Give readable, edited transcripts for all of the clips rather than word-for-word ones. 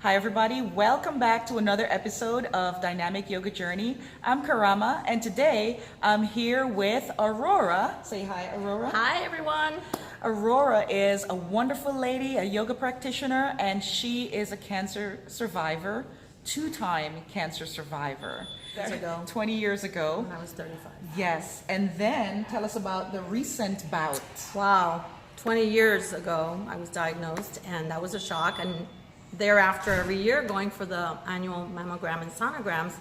Hi, everybody. Welcome back to another episode of Dynamic Yoga Journey. I'm Karama, and today I'm here with Aurora. Say hi, Aurora. Hi, everyone. Aurora is a wonderful lady, a yoga practitioner, and she is a cancer survivor, two-time cancer survivor. 20 years ago. When I was 35. Yes, and then tell us about the recent bout. Wow. 20 years ago, I was diagnosed, and that was a shock. And thereafter, every year, going for the annual mammogram and sonograms,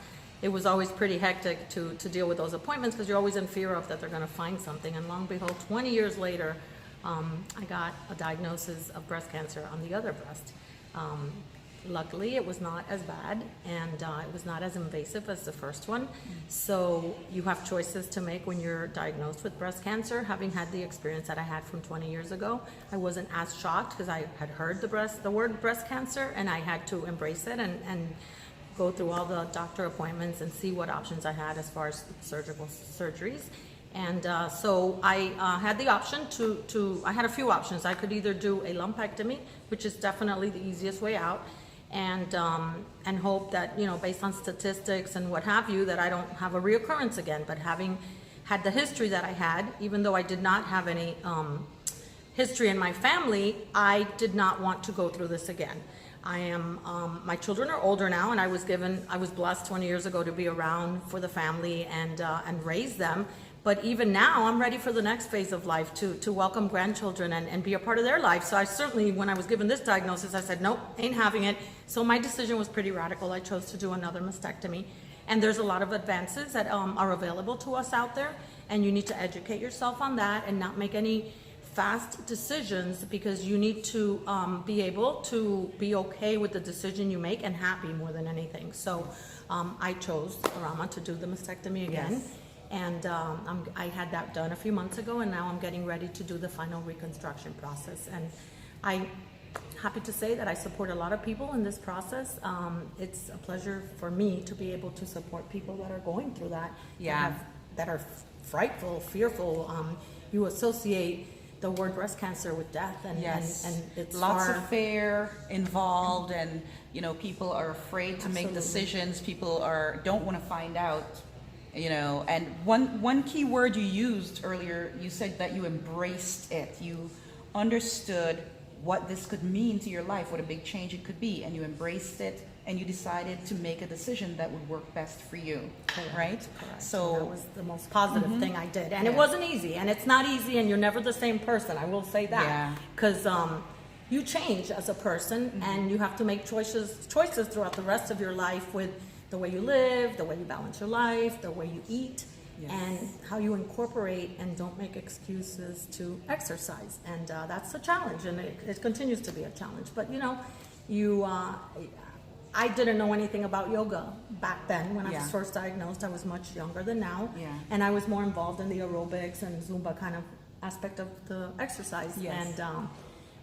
it was always pretty hectic to deal with those appointments because you're always in fear of that they're going to find something. And lo and behold, 20 years later, I got a diagnosis of breast cancer on the other breast. Luckily, it was not as bad, and it was not as invasive as the first one. So you have choices to make when you're diagnosed with breast cancer. Having had the experience that I had from 20 years ago, I wasn't as shocked because I had heard the word breast cancer, and I had to embrace it and go through all the doctor appointments and see what options I had as far as surgical surgeries. And so I had the option I had a few options. I could either do a lumpectomy, which is definitely the easiest way out, and hope that, you know, based on statistics and what have you, that I don't have a reoccurrence again. But having had the history that I had, even though I did not have any history in my family, I did not want to go through this again. My children are older now, and I was blessed 20 years ago to be around for the family and raise them. But even now, I'm ready for the next phase of life to welcome grandchildren and be a part of their life. So I certainly, when I was given this diagnosis, I said, nope, ain't having it. So my decision was pretty radical. I chose to do another mastectomy. And there's a lot of advances that are available to us out there. And you need to educate yourself on that and not make any fast decisions, because you need to be able to be okay with the decision you make and happy more than anything. So I chose, Rama, to do the mastectomy again. Yes. And I had that done a few months ago, and now I'm getting ready to do the final reconstruction process. And I'm happy to say that I support a lot of people in this process. It's a pleasure for me to be able to support people that are going through that. Yeah. That are frightful, fearful. You associate the word breast cancer with death, and Yes. and it's lots far, of fear involved, and people are afraid to make Absolutely. decisions. People don't want to find out. And one key word you used earlier, you said that you embraced it. You understood what this could mean to your life, what a big change it could be, and you embraced it, and you decided to make a decision that would work best for you. Correct. Right? Correct. So that was the most positive thing I did, and Yeah. it wasn't easy, and it's not easy, and you're never the same person. I will say that, Yeah. because you change as a person, and you have to make choices throughout the rest of your life with the way you live, the way you balance your life, the way you eat, Yes. and how you incorporate and don't make excuses to exercise. And that's a challenge, and it continues to be a challenge. But I didn't know anything about yoga back then. When I Yeah. was first diagnosed, I was much younger than now. Yeah. And I was more involved in the aerobics and Zumba kind of aspect of the exercise. Yes. And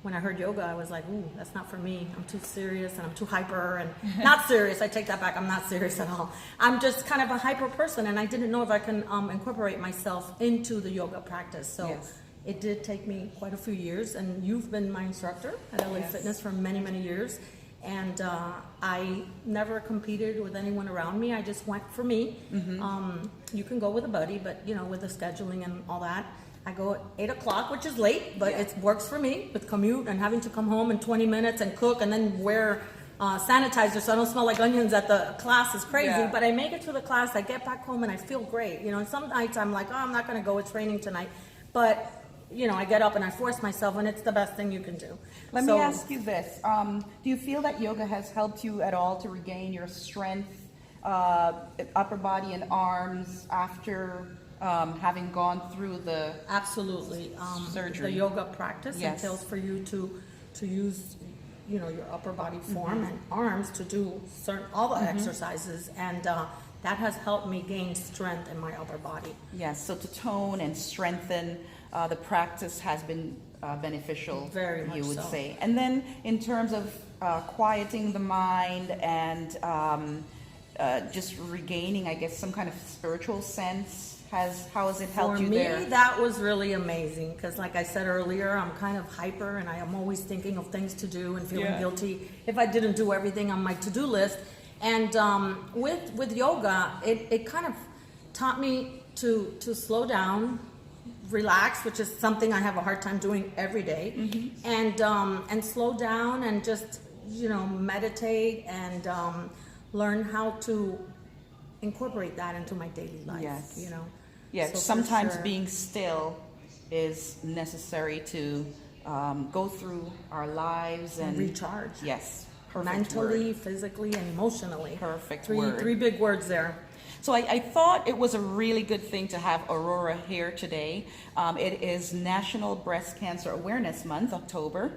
when I heard yoga, I was like, ooh, that's not for me. I'm too serious, and I'm too hyper, and not serious. I take that back. I'm not serious at all. I'm just kind of a hyper person, and I didn't know if I can incorporate myself into the yoga practice. So Yes. it did take me quite a few years, and you've been my instructor at LA Yes. Fitness for many, many years. And I never competed with anyone around me. I just went for me. You can go with a buddy, but with the scheduling and all that, I go at 8 o'clock, which is late, but it works for me with commute and having to come home in 20 minutes and cook and then wear sanitizer so I don't smell like onions at the class is crazy. Yeah. But I make it to the class, I get back home, and I feel great. And some nights I'm like, oh, I'm not going to go, it's raining tonight. But I get up and I force myself, and it's the best thing you can do. Let me ask you this. Do you feel that yoga has helped you at all to regain your strength, upper body and arms after having gone through the Absolutely. surgery? The yoga practice Yes. entails for you to use your upper body form and arms to do all the exercises, and that has helped me gain strength in my upper body. Yes, so to tone and strengthen, the practice has been beneficial, Very much you would so. say. And then in terms of quieting the mind and just regaining, I guess, some kind of spiritual sense, How has it helped For you me, there? that was really amazing because, like I said earlier, I'm kind of hyper and I am always thinking of things to do and feeling Yeah. guilty if I didn't do everything on my to-do list. And with yoga, it kind of taught me to slow down, relax, which is something I have a hard time doing every day, and slow down and just meditate and learn how to incorporate that into my daily life. Yes. So for Sometimes sure. being still is necessary to go through our lives and recharge. Yes, perfect Mentally, word. physically, and emotionally. Perfect three, word. Three big words there. So I thought it was a really good thing to have Aurora here today. It is National Breast Cancer Awareness Month, October,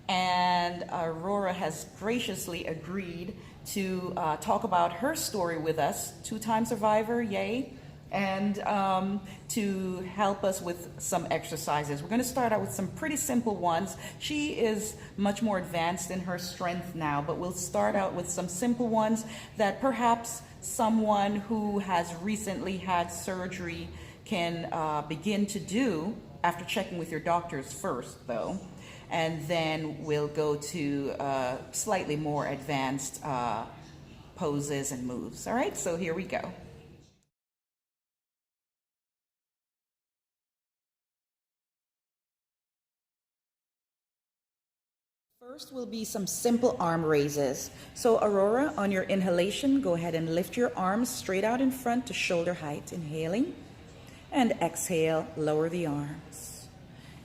and Aurora has graciously agreed to talk about her story with us, two-time survivor, yay, and to help us with some exercises. We're going to start out with some pretty simple ones. She is much more advanced in her strength now, but we'll start out with some simple ones that perhaps someone who has recently had surgery can begin to do after checking with your doctors first, though. And then we'll go to slightly more advanced poses and moves. All right, so here we go. First will be some simple arm raises. So Aurora, on your inhalation, go ahead and lift your arms straight out in front to shoulder height. Inhaling. And exhale, lower the arms.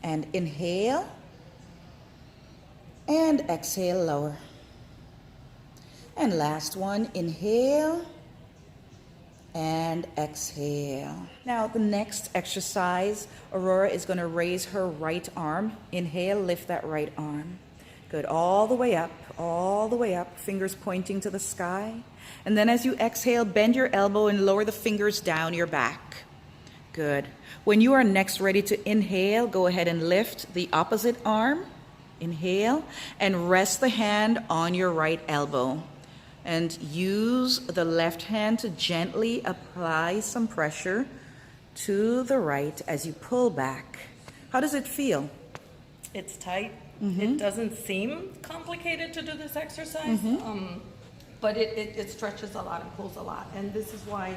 And inhale. And exhale, lower. And last one, inhale. And exhale. Now the next exercise, Aurora is going to raise her right arm. Inhale, lift that right arm. Good, all the way up, fingers pointing to the sky. And then as you exhale, bend your elbow and lower the fingers down your back. Good. When you are next ready to inhale, go ahead and lift the opposite arm. Inhale, and rest the hand on your right elbow. And use the left hand to gently apply some pressure to the right as you pull back. How does it feel? It's tight. It doesn't seem complicated to do this exercise, but it stretches a lot and pulls a lot. And this is why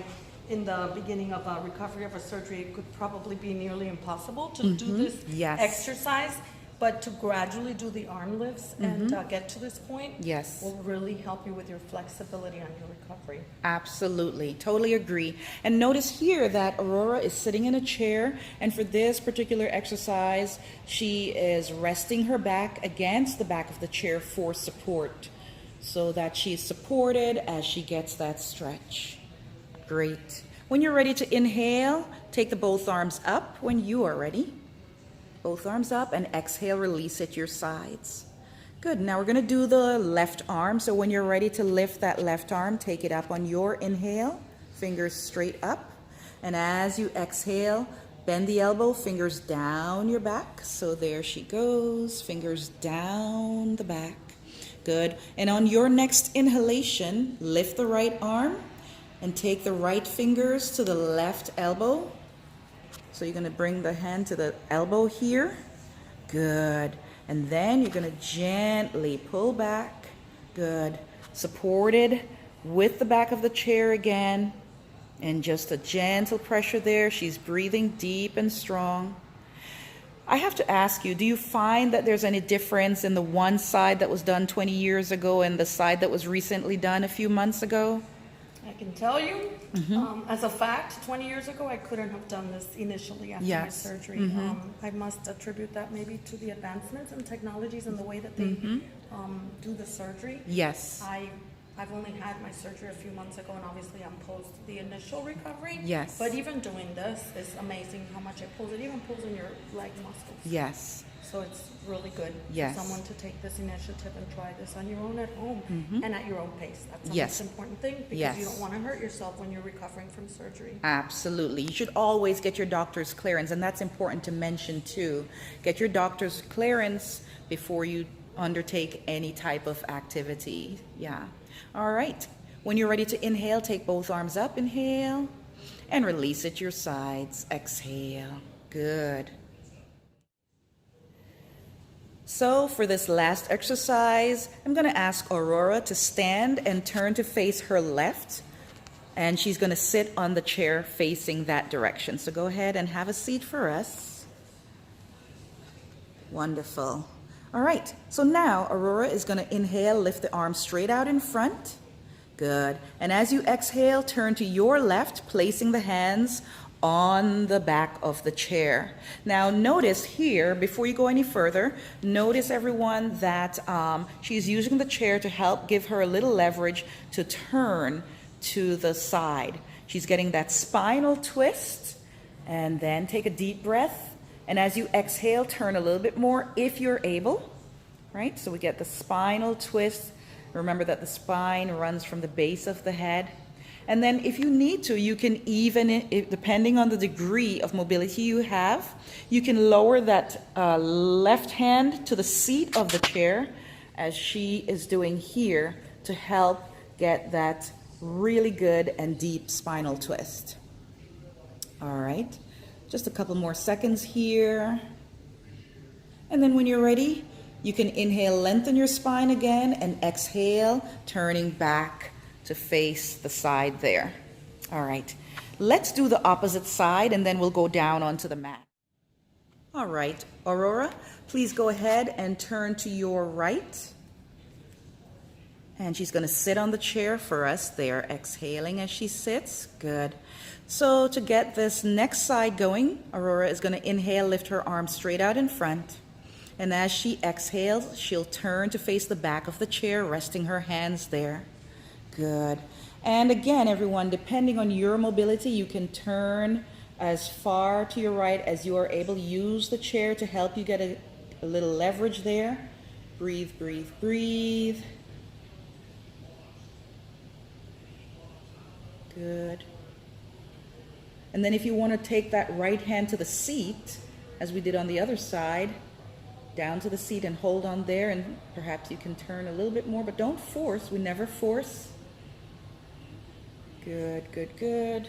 in the beginning of a recovery of a surgery, it could probably be nearly impossible to do this exercise. But to gradually do the arm lifts and get to this point will really help you with your flexibility on your recovery. Absolutely. Totally agree. And notice here that Aurora is sitting in a chair, and for this particular exercise, she is resting her back against the back of the chair for support so that she's supported as she gets that stretch. Great. When you're ready to inhale, take the both arms up when you are ready. Both arms up, and exhale, release at your sides. Good, now we're gonna do the left arm. So when you're ready to lift that left arm, take it up on your inhale, fingers straight up. And as you exhale, bend the elbow, fingers down your back. So there she goes, fingers down the back. Good, and on your next inhalation, lift the right arm and take the right fingers to the left elbow. So you're going to bring the hand to the elbow here. Good. And then you're going to gently pull back. Good. Supported with the back of the chair again. And just a gentle pressure there. She's breathing deep and strong. I have to ask you, do you find that there's any difference in the one side that was done 20 years ago and the side that was recently done a few months ago? I can tell you, as a fact, 20 years ago, I couldn't have done this initially after my surgery. I must attribute that maybe to the advancements and technologies and the way that they do the surgery. Yes. I've only had my surgery a few months ago, and obviously I'm post the initial recovery. Yes. But even doing this is amazing how much it pulls. It even pulls in your leg muscles. Yes. So it's really good Yes. for someone to take this initiative and try this on your own at home and at your own pace. That's the Yes. most important thing, because Yes. you don't want to hurt yourself when you're recovering from surgery. Absolutely. You should always get your doctor's clearance, and that's important to mention too. Get your doctor's clearance before you undertake any type of activity. Yeah. All right. When you're ready to inhale, take both arms up. Inhale. And release at your sides. Exhale. Good. So for this last exercise, I'm going to ask Aurora to stand and turn to face her left. And she's going to sit on the chair facing that direction. So go ahead and have a seat for us. Wonderful. All right. So now Aurora is going to inhale, lift the arms straight out in front. Good. And as you exhale, turn to your left, placing the hands on the back of the chair. Now notice here, before you go any further, notice everyone that she's using the chair to help give her a little leverage to turn to the side. She's getting that spinal twist, and then take a deep breath. And as you exhale, turn a little bit more if you're able, right? So we get the spinal twist. Remember that the spine runs from the base of the head. And then if you need to, you can even, depending on the degree of mobility you have, you can lower that left hand to the seat of the chair, as she is doing here, to help get that really good and deep spinal twist. All right, just a couple more seconds here. And then when you're ready, you can inhale, lengthen your spine again, and exhale, turning back to face the side there. All right, let's do the opposite side, and then we'll go down onto the mat. All right, Aurora, please go ahead and turn to your right. And she's going to sit on the chair for us there, exhaling as she sits. Good. So to get this next side going, Aurora is going to inhale, lift her arms straight out in front. And as she exhales, she'll turn to face the back of the chair, resting her hands there. Good. And again, everyone, depending on your mobility, you can turn as far to your right as you are able. Use the chair to help you get a little leverage there. Breathe, breathe, breathe. Good. And then if you want to take that right hand to the seat, as we did on the other side, down to the seat and hold on there, and perhaps you can turn a little bit more, but don't force. We never force. Good, good, good.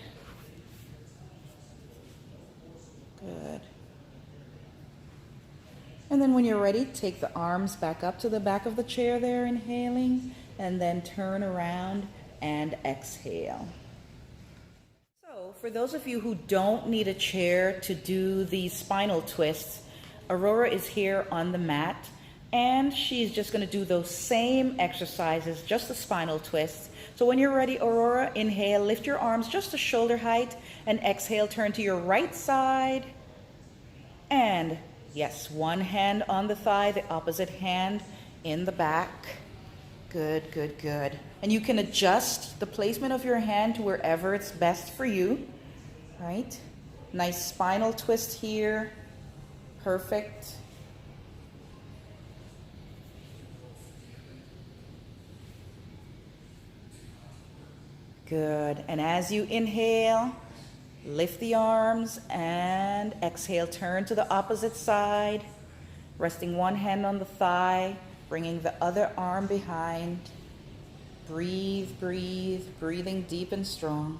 Good. And then when you're ready, take the arms back up to the back of the chair there, inhaling, and then turn around and exhale. So for those of you who don't need a chair to do these spinal twists, Aurora is here on the mat, and she's just going to do those same exercises, just the spinal twists. So when you're ready, Aurora, inhale, lift your arms just to shoulder height, and exhale, turn to your right side. And yes, one hand on the thigh, the opposite hand in the back. Good, good, good. And you can adjust the placement of your hand to wherever it's best for you, right? Nice spinal twist here. Perfect. Good. And as you inhale, lift the arms, and exhale, turn to the opposite side, resting one hand on the thigh, bringing the other arm behind. Breathe, breathe, breathing deep and strong.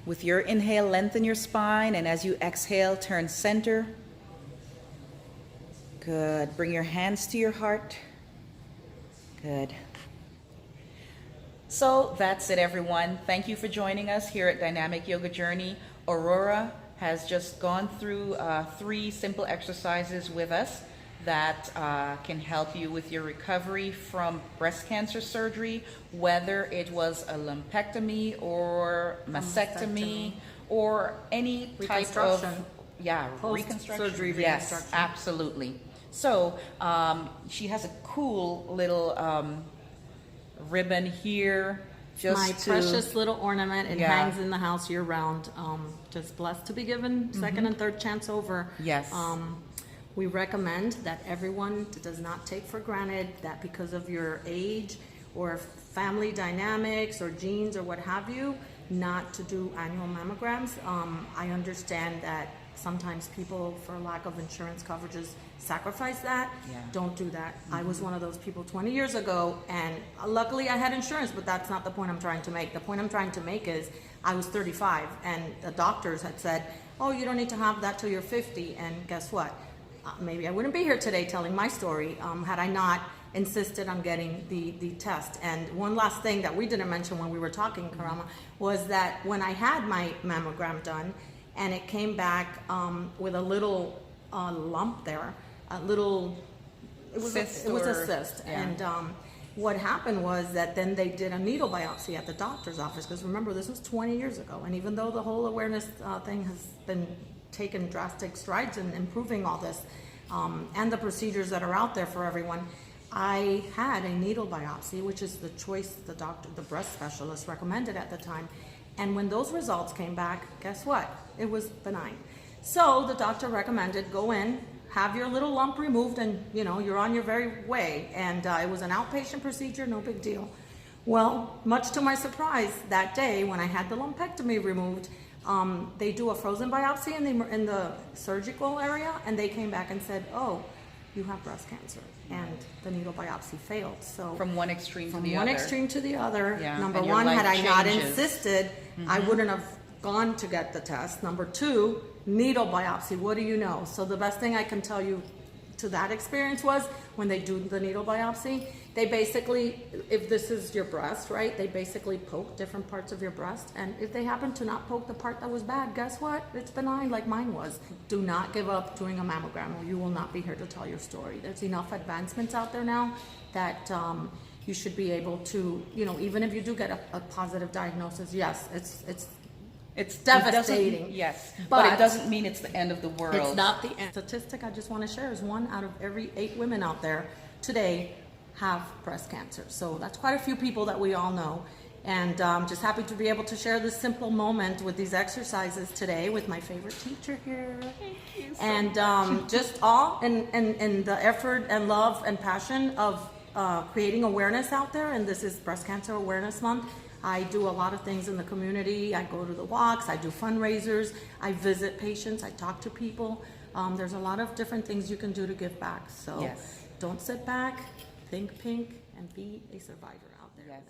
With your inhale, lengthen your spine, and as you exhale, turn center. Good. Bring your hands to your heart. Good. So that's it, everyone. Thank you for joining us here at Dynamic Yoga Journey. Aurora has just gone through 3 simple exercises with us that can help you with your recovery from breast cancer surgery, whether it was a lumpectomy or mastectomy or any type of reconstruction. Surgery yes, reconstruction. Absolutely. So she has a cool little ribbon here. Just my precious little ornament. It Yeah. hangs in the house year round. Just blessed to be given second and third chance over. Yes. We recommend that everyone does not take for granted that because of your age or family dynamics or genes or what have you, not to do annual mammograms. I understand that sometimes people, for lack of insurance coverages, sacrifice that. Yeah. Don't do that. I was one of those people 20 years ago, and luckily I had insurance, but that's not the point I'm trying to make. The point I'm trying to make is I was 35, and the doctors had said, oh, you don't need to have that till you're 50, and guess what? Maybe I wouldn't be here today telling my story had I not insisted on getting the test. And one last thing that we didn't mention when we were talking, Karama, was that when I had my mammogram done, and it came back with a little lump there, a little, it was a cyst. Yeah. And what happened was that then they did a needle biopsy at the doctor's office, because remember, this was 20 years ago. And even though the whole awareness thing has been taken drastic strides in improving all this, and the procedures that are out there for everyone, I had a needle biopsy, which is the choice the breast specialist recommended at the time. And when those results came back, guess what? It was benign. So the doctor recommended go in, have your little lump removed, and you're on your very way. And it was an outpatient procedure, no big deal. Well, much to my surprise, that day when I had the lumpectomy removed, they do a frozen biopsy in the surgical area, and they came back and said, oh, you have breast cancer, and the needle biopsy failed. So From one extreme to the other. From one extreme to the other. Yeah, Number and your one, life had I not changes. insisted, I wouldn't have gone to get the test. Number two, needle biopsy. What do you know? So the best thing I can tell you to that experience was when they do the needle biopsy, they basically, if this is your breast, right, they basically poke different parts of your breast, and if they happen to not poke the part that was bad, guess what? It's benign, like mine was. Do not give up doing a mammogram, or you will not be here to tell your story. There's enough advancements out there now that you should be able to, even if you do get a positive diagnosis, yes, it's devastating. Yes, but it doesn't mean it's the end of the world. It's not the end. Statistic I just want to share is 1 out of every 8 women out there today have breast cancer. So that's quite a few people that we all know. And I'm just happy to be able to share this simple moment with these exercises today with my favorite teacher here. Thank you so and much. Just all in the effort and love and passion of creating awareness out there. And this is Breast Cancer Awareness Month. I do a lot of things in the community. I go to the walks, I do fundraisers, I visit patients, I talk to people. There's a lot of different things you can do to give back. So Yes. don't sit back, think pink, and be a survivor out there. Yes.